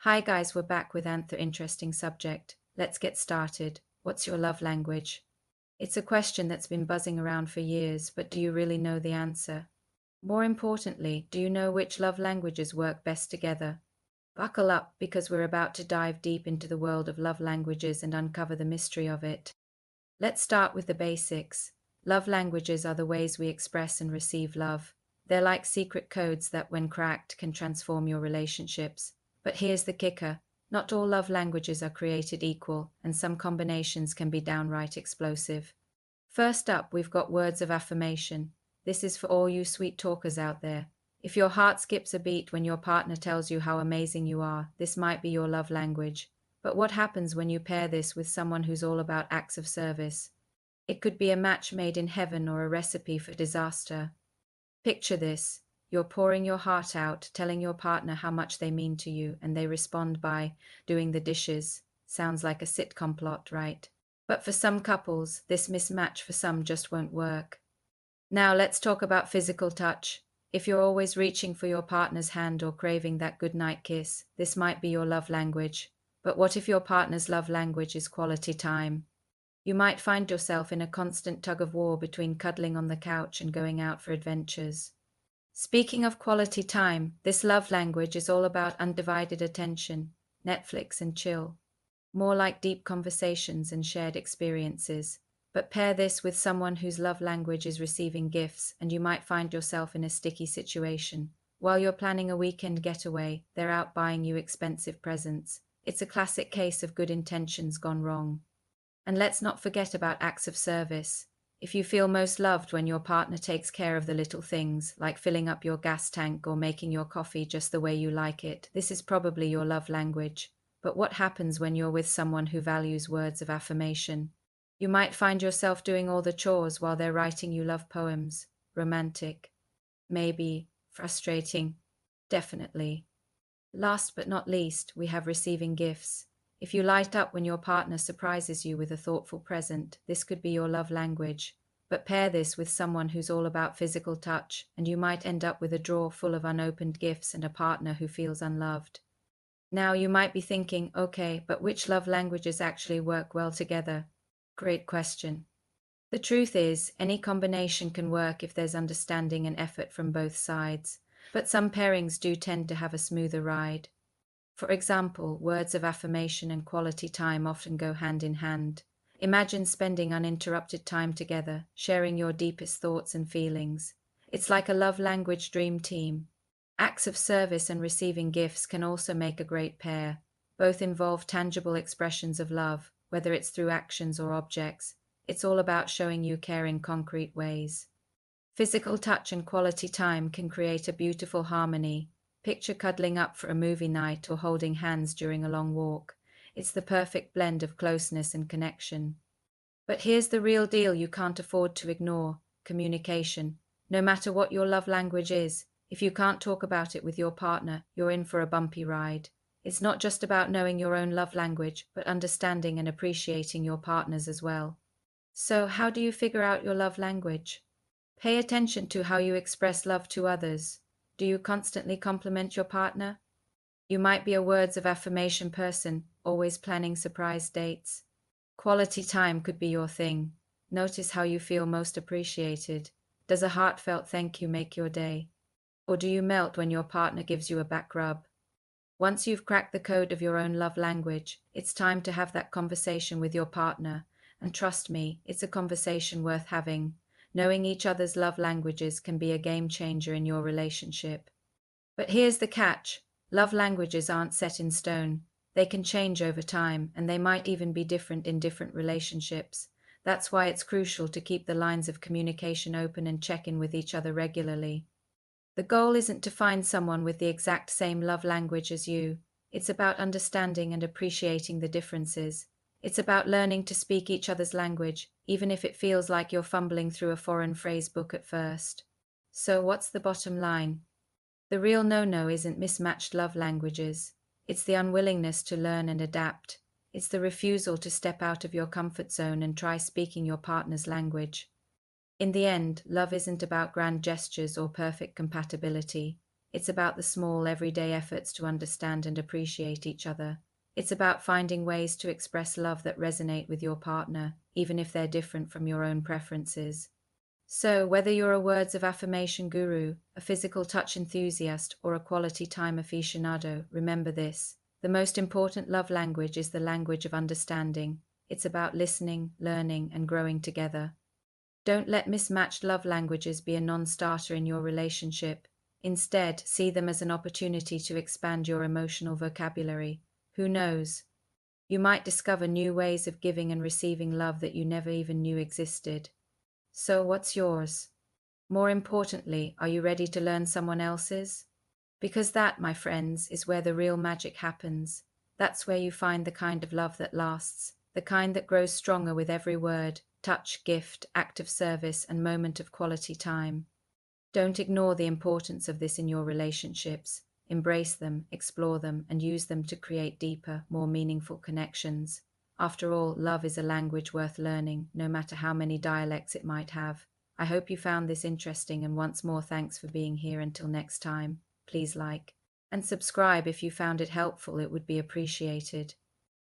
Hi guys, we're back with another interesting subject. Let's get started. What's your love language? It's a question that's been buzzing around for years, but do you really know the answer? More importantly, do you know which love languages work best together? Buckle up because we're about to dive deep into the world of love languages and uncover the mystery of it. Let's start with the basics. Love languages are the ways we express and receive love. They're like secret codes that, when cracked, can transform your relationships. But here's the kicker: not all love languages are created equal, and some combinations can be downright explosive. First up, we've got words of affirmation. This is for all you sweet talkers out there. If your heart skips a beat when your partner tells you how amazing you are, this might be your love language. But what happens when you pair this with someone who's all about acts of service? It could be a match made in heaven or a recipe for disaster. Picture this: you're pouring your heart out, telling your partner how much they mean to you, and they respond by doing the dishes. Sounds like a sitcom plot, right? But for some couples, this mismatch for some just won't work. Now let's talk about physical touch. If you're always reaching for your partner's hand or craving that goodnight kiss, this might be your love language. But what if your partner's love language is quality time? You might find yourself in a constant tug of war between cuddling on the couch and going out for adventures. Speaking of quality time, this love language is all about undivided attention, Netflix and chill, more like deep conversations and shared experiences. But pair this with someone whose love language is receiving gifts, and you might find yourself in a sticky situation. While you're planning a weekend getaway, they're out buying you expensive presents. It's a classic case of good intentions gone wrong. And let's not forget about acts of service. If you feel most loved when your partner takes care of the little things, like filling up your gas tank or making your coffee just the way you like it, this is probably your love language. But what happens when you're with someone who values words of affirmation? You might find yourself doing all the chores while they're writing you love poems. Romantic. Maybe. Frustrating. Definitely. Last but not least, we have receiving gifts. If you light up when your partner surprises you with a thoughtful present, this could be your love language. But pair this with someone who's all about physical touch, and you might end up with a drawer full of unopened gifts and a partner who feels unloved. Now you might be thinking, okay, but which love languages actually work well together? Great question. The truth is, any combination can work if there's understanding and effort from both sides, but some pairings do tend to have a smoother ride. For example, words of affirmation and quality time often go hand in hand. Imagine spending uninterrupted time together, sharing your deepest thoughts and feelings. It's like a love language dream team. Acts of service and receiving gifts can also make a great pair. Both involve tangible expressions of love, whether it's through actions or objects. It's all about showing you care in concrete ways. Physical touch and quality time can create a beautiful harmony. Picture cuddling up for a movie night or holding hands during a long walk. It's the perfect blend of closeness and connection. But here's the real deal you can't afford to ignore: communication. No matter what your love language is, if you can't talk about it with your partner, you're in for a bumpy ride. It's not just about knowing your own love language, but understanding and appreciating your partner's as well. So, how do you figure out your love language? Pay attention to how you express love to others. Do you constantly compliment your partner? You might be a words of affirmation person, always planning surprise dates. Quality time could be your thing. Notice how you feel most appreciated. Does a heartfelt thank you make your day? Or do you melt when your partner gives you a back rub? Once you've cracked the code of your own love language, it's time to have that conversation with your partner. And trust me, it's a conversation worth having. Knowing each other's love languages can be a game changer in your relationship. But here's the catch: love languages aren't set in stone. They can change over time, and they might even be different in different relationships. That's why it's crucial to keep the lines of communication open and check in with each other regularly. The goal isn't to find someone with the exact same love language as you. It's about understanding and appreciating the differences. It's about learning to speak each other's language, even if it feels like you're fumbling through a foreign phrase book at first. So, what's the bottom line? The real no-no isn't mismatched love languages. It's the unwillingness to learn and adapt. It's the refusal to step out of your comfort zone and try speaking your partner's language. In the end, love isn't about grand gestures or perfect compatibility. It's about the small, everyday efforts to understand and appreciate each other. It's about finding ways to express love that resonate with your partner, even if they're different from your own preferences. So, whether you're a words of affirmation guru, a physical touch enthusiast, or a quality time aficionado, remember this. The most important love language is the language of understanding. It's about listening, learning, and growing together. Don't let mismatched love languages be a non starter in your relationship. Instead, see them as an opportunity to expand your emotional vocabulary. Who knows? You might discover new ways of giving and receiving love that you never even knew existed. So, what's yours? More importantly, are you ready to learn someone else's? Because that, my friends, is where the real magic happens. That's where you find the kind of love that lasts, the kind that grows stronger with every word, touch, gift, act of service, and moment of quality time. Don't ignore the importance of this in your relationships. Embrace them, explore them, and use them to create deeper, more meaningful connections. After all, love is a language worth learning, no matter how many dialects it might have. I hope you found this interesting, and once more, thanks for being here. Until next time, please like and subscribe if you found it helpful, it would be appreciated.